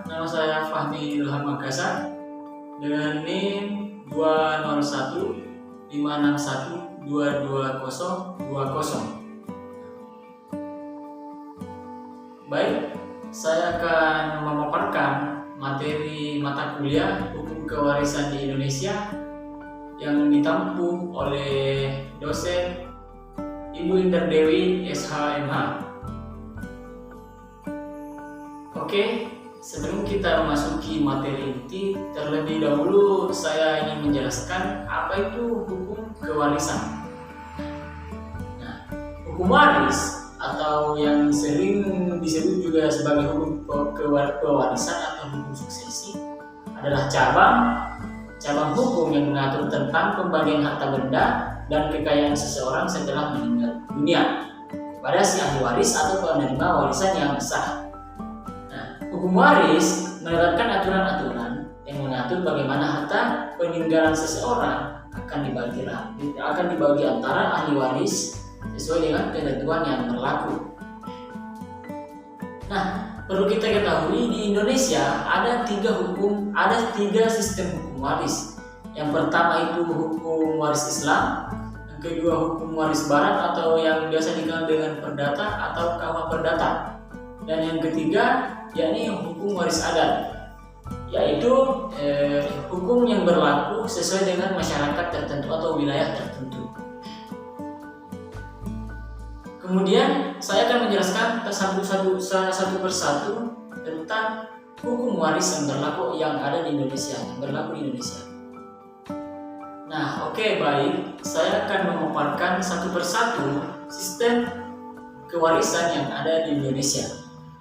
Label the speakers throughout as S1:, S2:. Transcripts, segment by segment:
S1: nama saya Fahmi Ilham Makassar dengan NIM 20156122020. Baik, saya akan memaparkan materi mata kuliah Hukum Kewarisan di Indonesia yang ditempuh oleh dosen Ibu Inderdewi SHMH. Oke, sebelum kita memasuki materi inti, terlebih dahulu saya ingin menjelaskan apa itu hukum kewarisan. Nah, hukum waris atau yang sering disebut juga sebagai hukum kewarisan atau hukum suksesi adalah cabang hukum yang mengatur tentang pembagian harta benda dan kekayaan seseorang setelah meninggal dunia pada si ahli waris atau penerima warisan yang sah. Hukum waris menerapkan aturan-aturan yang mengatur bagaimana harta peninggalan seseorang akan dibagi antara ahli waris sesuai dengan ketentuan yang berlaku. Nah, perlu kita ketahui di Indonesia ada tiga sistem hukum waris. Yang pertama itu hukum waris Islam, yang kedua hukum waris Barat atau yang biasa dikenal dengan perdata atau KUH perdata, dan yang ketiga yakni hukum waris adat, yaitu hukum yang berlaku sesuai dengan masyarakat tertentu atau wilayah tertentu. Kemudian saya akan menjelaskan satu persatu tentang hukum waris yang ada di Indonesia, yang berlaku di Indonesia. Nah, oke, baik, saya akan memaparkan satu persatu sistem kewarisan yang ada di Indonesia.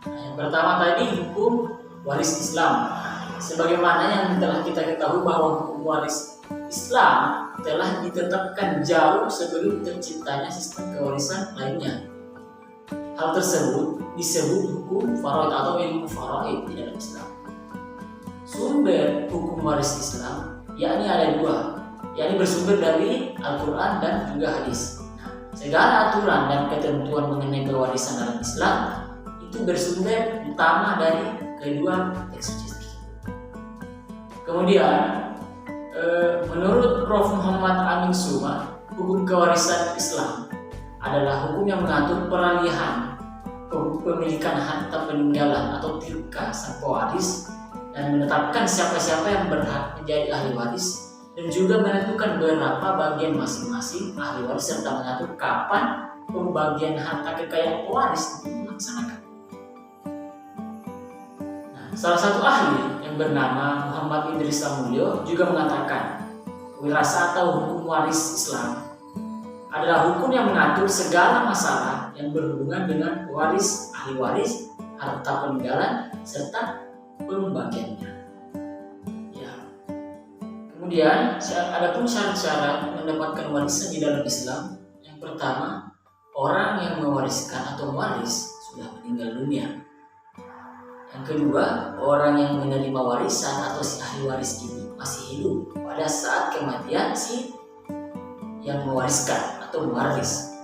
S1: Yang pertama tadi hukum waris Islam. Sebagaimana yang telah kita ketahui bahwa hukum waris Islam telah ditetapkan jauh sebelum terciptanya sistem kewarisan lainnya. Hal tersebut disebut hukum faraid atau ilmu faraid di dalam Islam. Sumber hukum waris Islam yakni ada dua, yakni bersumber dari Al-Quran dan juga hadis. Segala aturan dan ketentuan mengenai kewarisan dalam Islam itu bersumber utama dari kedua teks suci tersebut. Kemudian, menurut Prof. Muhammad Amin Suma, hukum kewarisan Islam adalah hukum yang mengatur peralihan pemilikan harta peninggalan atau tirkah sang pewaris dan menetapkan siapa-siapa yang berhak menjadi ahli waris dan juga menentukan berapa bagian masing-masing ahli waris serta mengatur kapan pembagian harta kekayaan pewaris dilaksanakan. Salah satu ahli yang bernama Muhammad Idris Samulyo juga mengatakan wirasat atau hukum waris Islam adalah hukum yang mengatur segala masalah yang berhubungan dengan pewaris, ahli waris, harta peninggalan, serta pembagiannya. Ya. Kemudian, adapun syarat-syarat mendapatkan warisan di dalam Islam, yang pertama, orang yang mewariskan atau mewaris sudah meninggal dunia. Yang kedua, orang yang menerima warisan atau si ahli waris ini masih hidup pada saat kematian si yang mewariskan atau mewaris.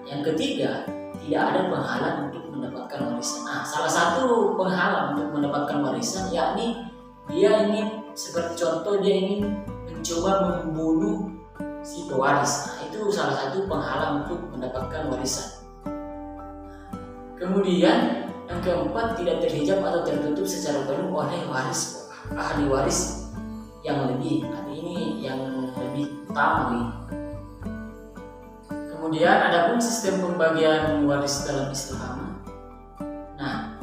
S1: Yang ketiga, tidak ada penghalang untuk mendapatkan warisan. Nah, salah satu penghalang untuk mendapatkan warisan yakni dia ingin, seperti contoh, dia ingin mencoba membunuh si pewaris. Nah, itu salah satu penghalang untuk mendapatkan warisan. Kemudian yang keempat, tidak terhijab atau tertutup secara penuh oleh ahli waris yang lebih. Ini yang lebih utama. Kemudian adapun sistem pembagian waris dalam Islam. Nah,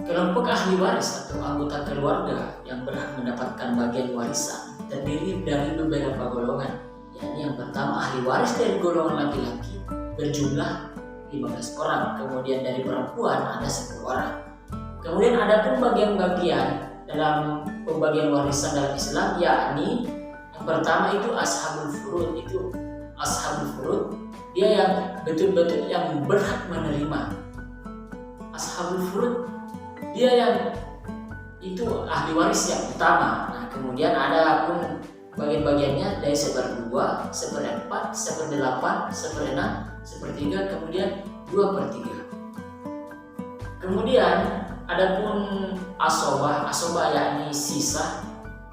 S1: kelompok ahli waris atau anggota keluarga yang berhak mendapatkan bagian warisan terdiri dari beberapa golongan. Yakni yang pertama, ahli waris dari golongan laki-laki berjumlah 15 orang, kemudian dari perempuan ada 10 orang. Kemudian ada pun bagian-bagian dalam pembagian warisan dalam Islam, yakni yang pertama itu ashabul furud. Itu ashabul furud, dia yang betul-betul yang berhak menerima. Ashabul furud, dia yang itu ahli waris yang utama. Nah, kemudian ada pun bagian-bagiannya dari 1/2, 1/4, 1/8, 1/6, 1/3, kemudian 2/3. Kemudian Adapun asobah yakni sisa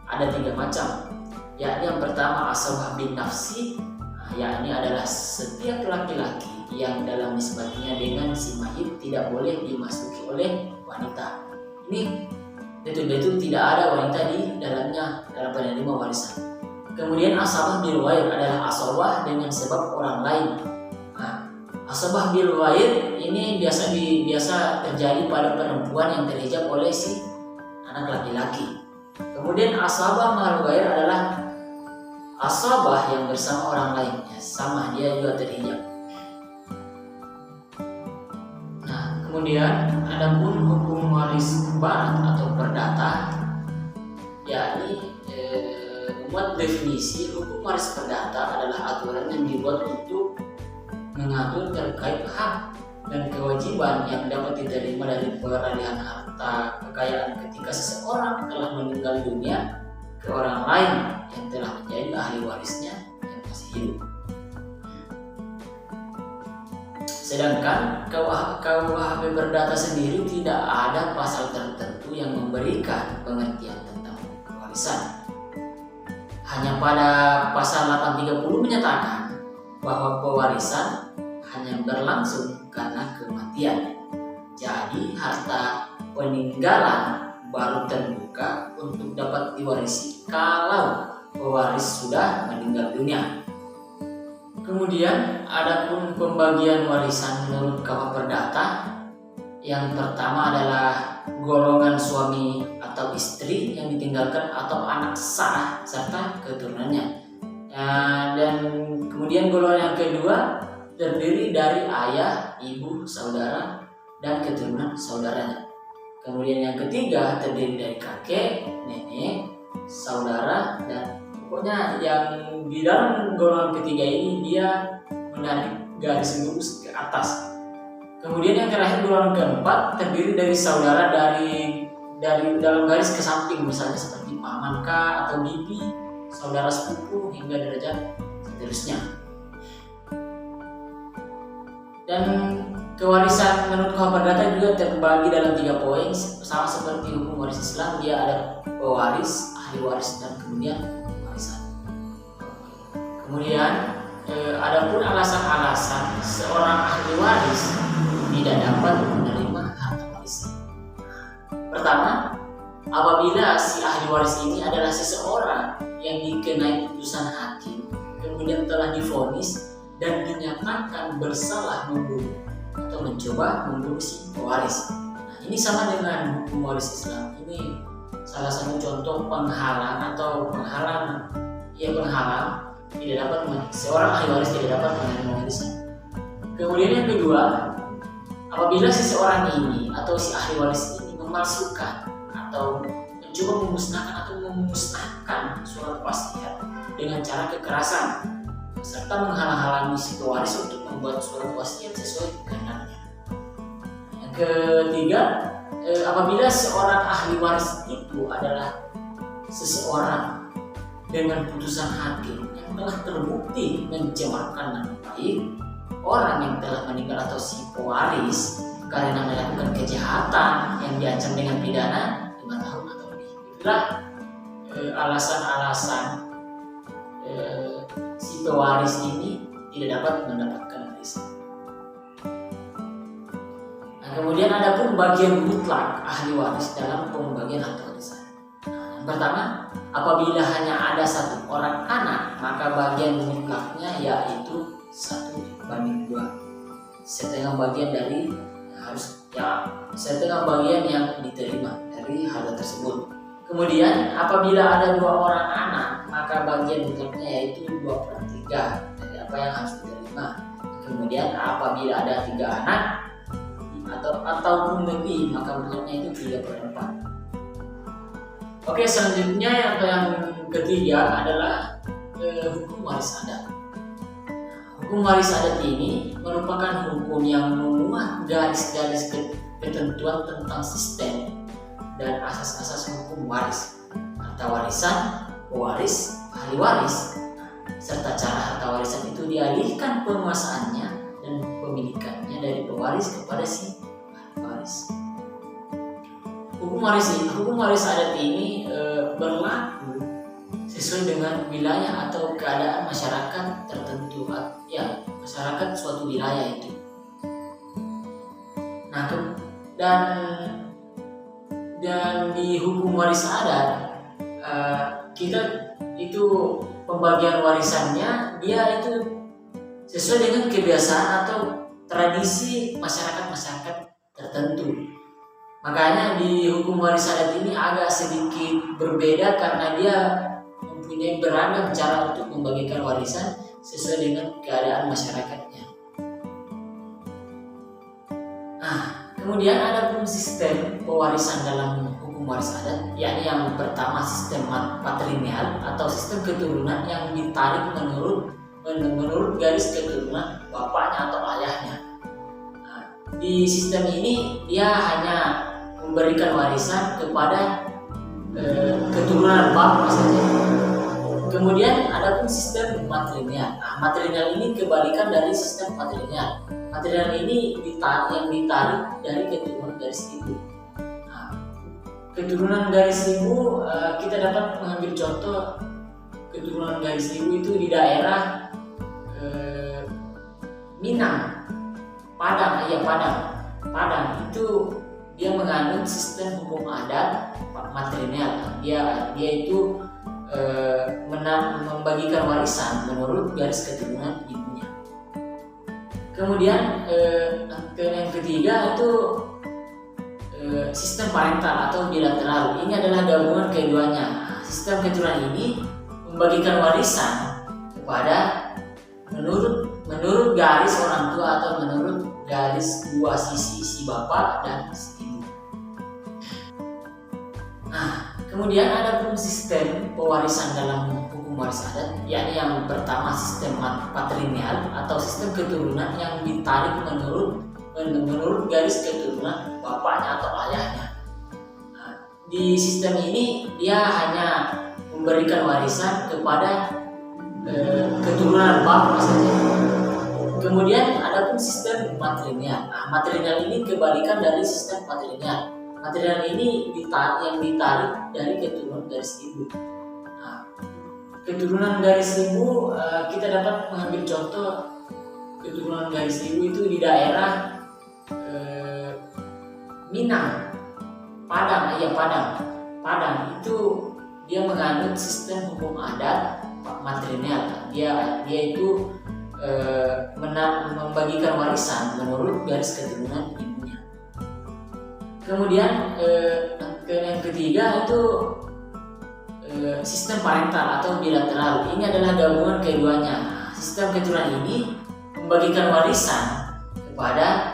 S1: ada 3 macam. Yakni yang pertama asobah bin nafsi, yakni adalah setiap laki-laki yang dalam nisbatnya dengan si mayit tidak boleh dimasuki oleh wanita. Ini betul-betul tidak ada wanita di dalamnya dalam penerima warisan. Kemudian asabah bil ghair adalah asabah dengan sebab orang lain. Asabah bil ghair ini biasa terjadi pada perempuan yang terhijab oleh si anak laki-laki. Kemudian asabah mal ghair adalah asabah yang bersama orang lain, ya, sama dia juga terhijab. Nah, kemudian adapun hukum waris barat atau perdata, yakni membuat definisi hukum waris perdata adalah aturan yang dibuat untuk mengatur terkait hak dan kewajiban yang dapat diterima dari peralihan harta kekayaan ketika seseorang telah meninggal dunia ke orang lain yang telah menjadi ahli warisnya yang masih hidup. Sedangkan KUHP Perdata sendiri tidak ada pasal tertentu yang memberikan pengertian tentang warisan. Hanya pada pasal 830 menyatakan bahwa pewarisan hanya berlangsung karena kematian. Jadi harta peninggalan baru terbuka untuk dapat diwarisi kalau pewaris sudah meninggal dunia. Kemudian adapun pembagian warisan menurut KUH Perdata, yang pertama adalah golongan suami atau istri yang ditinggalkan atau anak sah serta keturunannya. Dan kemudian golongan yang kedua terdiri dari ayah, ibu, saudara, dan keturunan saudaranya. Kemudian yang ketiga terdiri dari kakek, nenek, saudara, dan pokoknya yang di dalam golongan ketiga ini dia menarik garis lurus ke atas. Kemudian yang terakhir golongan keempat terdiri dari saudara dari dalam garis ke samping, misalnya seperti paman kah atau bibi, saudara sepupu hingga derajat seterusnya. Dan kewarisan menurut KUH Perdata juga terbagi dalam 3 poin, sama seperti hukum waris Islam. Dia ada pewaris, ahli waris, dan kemudian warisan. Kemudian adapun alasan-alasan seorang ahli waris tidak dapat menerima harta warisan. Pertama, apabila si ahli waris ini adalah seseorang yang dikenai putusan hakim, kemudian telah divonis dan dinyatakan bersalah membunuh atau mencoba membunuh si pewaris. Nah, ini sama dengan hukum waris Islam. Ini salah satu contoh penghalang tidak dapat seorang ahli waris tidak dapat menerima warisan. Kemudian yang kedua, apabila seseorang ini atau si ahli waris ini memalsukan atau mencoba memusnahkan surat wasiat dengan cara kekerasan serta menghalang-halangi si pewaris untuk membuat surat wasiat sesuai kehendaknya. Yang ketiga, apabila seorang ahli waris itu adalah seseorang dengan putusan hakim yang telah terbukti mencemarkan nama baik orang yang telah meninggal atau si pewaris karena melakukan kejahatan yang diancam dengan pidana 5 tahun atau lebih. Itulah alasan-alasan si pewaris ini tidak dapat mendapatkan warisan. Nah, kemudian ada pun bagian mutlak ahli waris dalam pembagian harta warisan. Yang pertama, apabila hanya ada 1 orang anak, maka bagian mutlaknya yaitu 1/2. Setengah bagian yang diterima dari harta tersebut. Kemudian apabila ada 2 orang anak, maka bagian mutlaknya yaitu 2/3 dari apa yang harus diterima. Kemudian apabila ada 3 anak ataupun lebih, maka mutlaknya itu 3/4. Oke, selanjutnya yang ketiga adalah hukum waris adat. Hukum waris adat ini merupakan hukum yang memuat garis-garis ketentuan tentang sistem dan asas-asas hukum waris, harta warisan, pewaris, ahli waris, serta cara harta warisan itu dialihkan penguasaannya dan pemilikannya dari pewaris kepada si ahli waris. Hukum waris adat ini berlaku sesuai dengan wilayah atau keadaan masyarakat tertentu, ya masyarakat suatu wilayah itu. Nah, dan di hukum waris adat kita itu pembagian warisannya dia itu sesuai dengan kebiasaan atau tradisi masyarakat tertentu. Makanya di hukum waris adat ini agak sedikit berbeda karena dia mempunyai beragam cara untuk membagikan warisan sesuai dengan keadaan masyarakatnya. Nah, kemudian ada pun sistem pewarisan dalam hukum waris adat, yakni yang pertama sistem patrilineal atau sistem keturunan yang ditarik menurut garis keturunan bapaknya atau ayahnya. Nah, di sistem ini dia hanya memberikan warisan kepada keturunan bapak saja. Kemudian ada pun sistem matrilineal. Nah, matrilineal ini kebalikan dari sistem patrilineal. Matrilineal ini yang ditarik dari keturunan garis ibu. Nah, keturunan garis ibu kita dapat mengambil contoh keturunan garis ibu itu di daerah Minang, Padang itu dia menganut sistem hukum adat matrilineal. Dia itu membagikan warisan menurut garis keturunan ibunya. Kemudian yang ketiga itu sistem parental atau bilateral. Ini adalah gabungan keduanya. Sistem keturunan ini membagikan warisan kepada menurut garis orang tua atau menurut garis dua sisi, si bapak dan si ibu. Nah, kemudian ada pun sistem pewarisan dalam hukum waris adat, yakni yang pertama sistem patrilineal atau sistem keturunan yang ditarik menurut garis keturunan bapaknya atau ayahnya. Nah, di sistem ini dia hanya memberikan warisan kepada keturunan bapak saja. Kemudian ada pun sistem matrilineal. Nah, matrilineal ini kebalikan dari sistem patrilineal. Matrilineal ini yang ditarik dari keturunan garis ibu. Nah, keturunan garis ibu kita dapat mengambil contoh keturunan garis ibu itu di daerah Minang, Padang itu dia menganut sistem hukum adat matrilineal. Dia itu membagikan warisan menurut garis keturunan ibunya. Kemudian yang ketiga itu sistem parental atau bilateral. Ini adalah gabungan keduanya. Sistem keturunan ini membagikan warisan kepada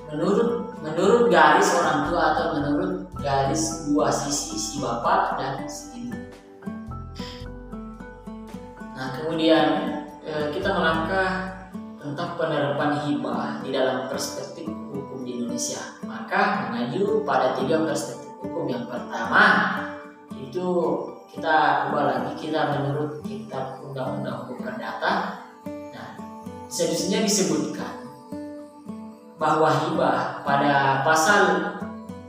S1: menurut garis orang tua atau menurut garis dua sisi, si bapak dan si ibu. Nah, kemudian kita melangkah tentang penerapan hibah di dalam perspektif hukum di Indonesia. Maka mengacu pada 3 perspektif hukum. Yang pertama itu kita ubah lagi, kita menurut kitab Undang-Undang Hukum Perdata. Nah, seharusnya disebutkan bahwa hibah pada pasal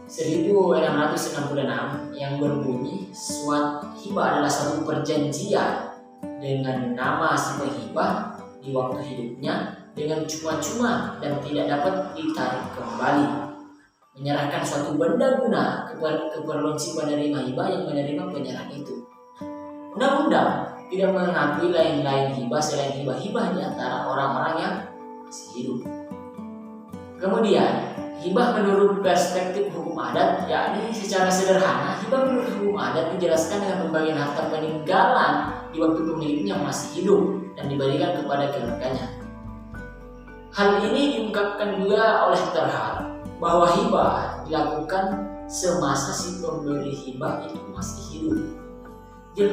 S1: 1666 yang berbunyi suatu hibah adalah suatu perjanjian dengan nama si penghibah di waktu hidupnya dengan cuma-cuma dan tidak dapat ditarik kembali, menyerahkan suatu benda guna keperluan si penerima hibah yang menerima penyerahan itu. Undang-undang tidak mengakui lain-lain hibah selain hibah-hibah di antara orang-orang yang masih hidup. Kemudian hibah menurut perspektif hukum adat, yakni secara sederhana hibah menurut hukum adat dijelaskan dengan pembagian harta peninggalan di waktu pemiliknya masih hidup dan diberikan kepada keluarganya. Hal ini diungkapkan juga oleh terhad bahwa hibah dilakukan semasa si pemberi hibah itu masih hidup.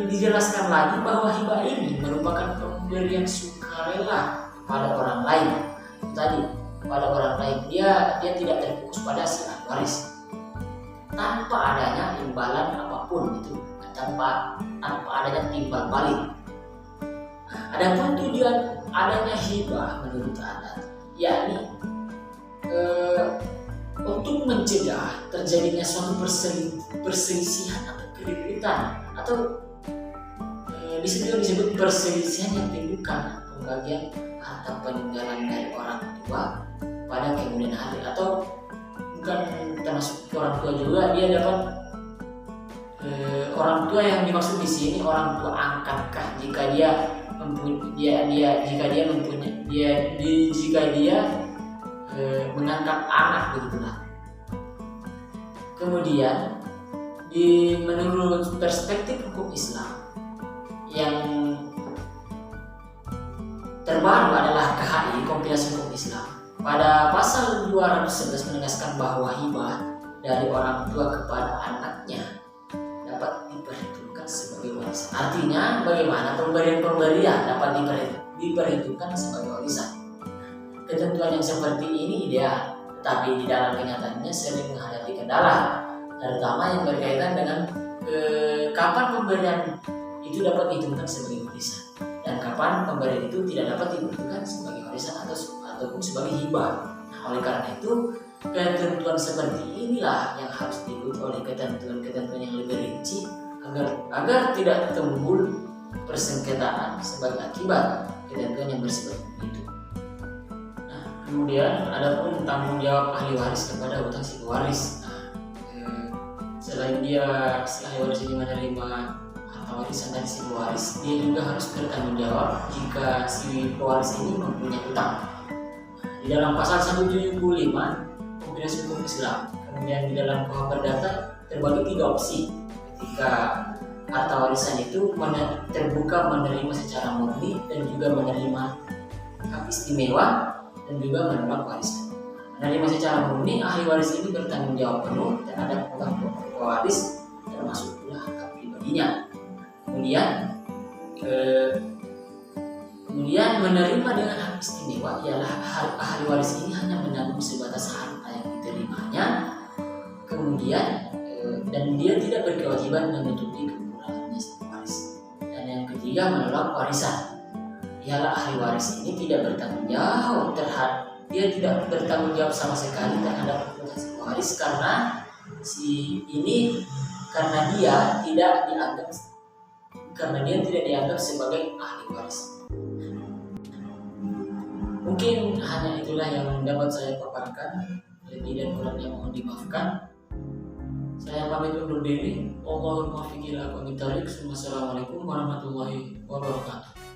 S1: Dijelaskan lagi bahwa hibah ini merupakan pemberian sukarela kepada orang lain. Tadi pada orang lain, dia tidak terfokus pada si waris tanpa adanya imbalan apapun itu, tanpa adanya timbal balik. Adapun tujuan adanya hibah menurut adat, yakni untuk mencegah terjadinya suatu perselisihan atau keributan atau disebut perselisihan yang timbul karena pembagian harta peninggalan dari orang tua pada kemudian hari, atau bukan termasuk orang tua juga, dia dapat orang tua yang dimaksud di sini orang tua angkatkah jika dia mengangkat anak begitulah. Kemudian menurut perspektif hukum Islam yang terbaru adalah KHI, Kompilasi Hukum Islam, pada pasal 211 menegaskan bahwa hibah dari orang tua kepada anaknya dapat diperhitungkan sebagai warisan. Artinya bagaimana pemberian dapat diperhitungkan sebagai warisan. Ketentuan yang seperti ini ideal, tetapi di dalam kenyataannya sering menghadapi kendala, terutama yang berkaitan dengan kapan pemberian itu dapat dihitungkan sebagai warisan dan kapan pemberian itu tidak dapat dihitungkan sebagai warisan ataupun sebagai hibah. Nah, oleh karena itu ketentuan seperti inilah yang harus diikuti oleh ketentuan-ketentuan yang lebih rinci agar tidak timbul persengketaan sebagai akibat ketentuan yang bersifat itu. Nah, kemudian ada pun tanggung jawab ahli waris kepada hutang si pewaris. Selain ahli waris ini menerima harta warisan dari si pewaris, dia juga harus bertanggung jawab jika si pewaris ini mempunyai hutang. Di dalam pasal 175 Kompilasi Hukum Islam, kemudian di dalam KUHP Perdata terbagi 3 opsi ketika harta warisan itu terbuka menerima secara murni dan juga menerima hak istimewa dan juga menolak warisan. Menerima secara murni, ahli waris ini bertanggung jawab penuh terhadap hutang pewaris termasuk pula hak pribadinya. Kemudian menerima dengan hak istimewa ialah ahli waris ini hanya menanggung sebatas harta yang diterimanya, kemudian dan dia tidak berkewajiban menutupi kekurangannya si pewaris. Dan yang ketiga, menolak warisan ialah ahli waris ini tidak bertanggung jawab sama sekali terhadap hutang si pewaris karena dia tidak dianggap sebagai ahli waris. Mungkin hanya itulah yang dapat saya paparkan. Lebih dan kurangnya mohon dimaafkan. Saya pamit undur diri. Assalamualaikum warahmatullahi wabarakatuh.